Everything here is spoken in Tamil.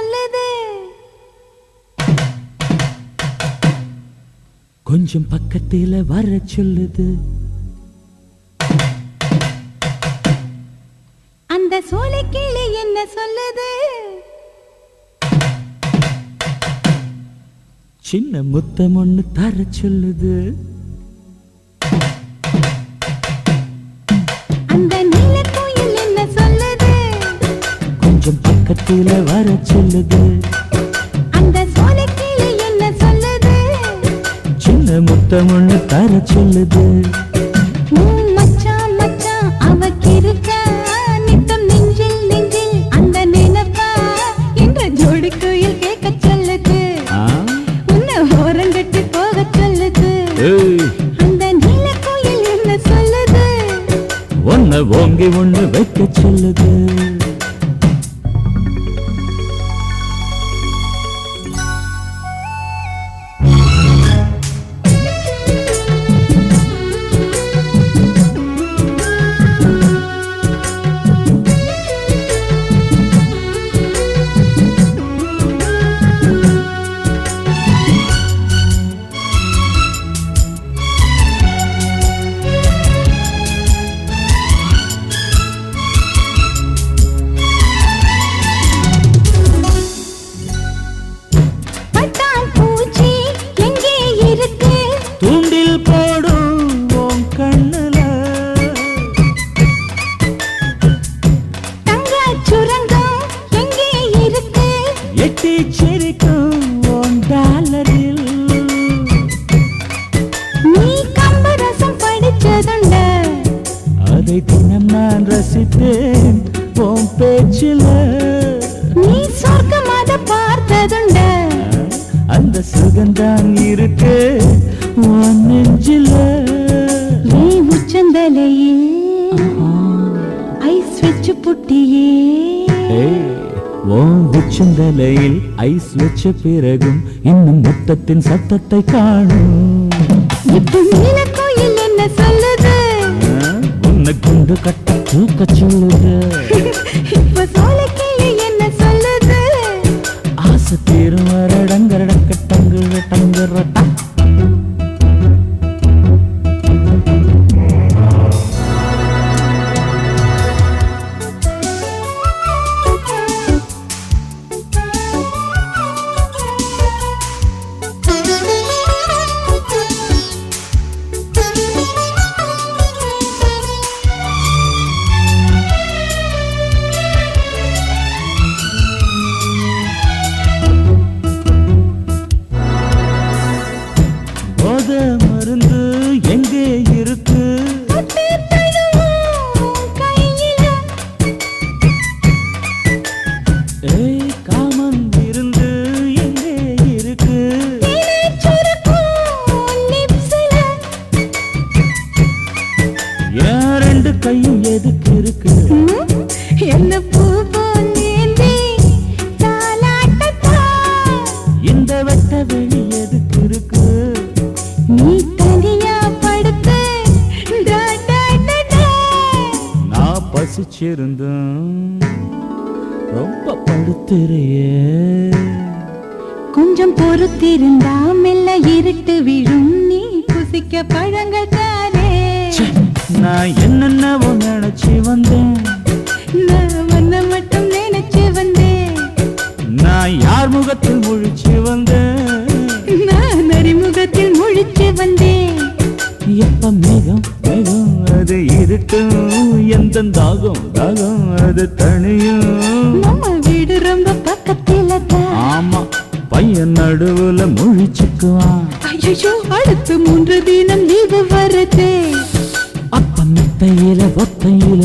சொல்லுது கொஞ்சம் பக்கத்தில வர சொல்லுது அந்த சோலைக்கிளி என்ன சொல்லுது சின்ன முத்தம் ஒண்ணு தர சொல்லுது அந்த நீலக்குயில் என்ன சொல்லுது கொஞ்சம் பக்கத்தில வர சொல்லுது அந்த சோலைக்கிளி என்ன சொல்லுது சின்ன முத்தம் ஒண்ணு தர சொல்லுது மச்சான் மச்சான் அவக்கிருக்கா நித்தம் நெஞ்சில் நெஞ்சில் அந்த நினைப்பா என்ற ஜோடி குயில் கேட்க சொல்லுது உன்னை ஓரங்கட்டி போக சொல்லுது அந்த நீலக்குயில் என்ன சொல்லுது ஒன்ன ஓங்கி ஒண்ணு வைக்க சொல்லுது அதை தினம் நான் ரசித்தேன் உன் பேச்சில நீ சொர்க்கமாத பார்த்ததுண்ட அந்த சுகந்தான் இருக்கு உன் நெஞ்சில நீ உச்சந்தலையில் ஐஸ் வச்சு புட்டியே உன் உச்சந்தலையில் ஐஸ் வச்ச பிறகும் இன்னும் மொத்தத்தின் சத்தத்தை காணும் இப்ப நீலக்குயில் என்ன சொல்லுது உன்னை குண்டு கட்ட தூக்க சொல்லுது இப்ப சோலைக்கிளி என்ன சொல்லுது ஆசை தீரும் வரடங்கரடக்க டங்குற டங்குறட்டா மருந்து எங்கே இருக்கு காமன் இருந்து எங்கே இருக்கு ஏன் ரெண்டு கையும் எதுக்கு இருக்கு என்ன பூ இந்த வெட்ட வெளி எதுக்கு இருக்கு நீ தனியா படுத்து நான் பசிச்சிருந்தேன் ரொம்ப படுத்துறையே கொஞ்சம் பொறுத்திருந்தா மெல்ல இருட்டு விழும் நீ புசிக்க பழங்கள் தாரே நான் என்னென்னவோ நினைச்சு வந்தேன் நான் வந்த மட்டும் நினைச்சு வந்தேன் நான் யார் முகத்தில் முழிச்சு வந்தேன் நான் அறிமுகத்தில் முழிச்சு வந்தேன் எப்ப மேகம் மேகம் அது இருட்டும் எந்த தாகம் தாகம் அது தனியும் நம்ம வீடு ரொம்ப பக்கத்துல தான் ஆமா பையன் நடுவுல முழிச்சுக்குவான் ஐயோ அடுத்து 3 தினம் லீவு வருது அப்ப மெத்தையில ஒத்தையில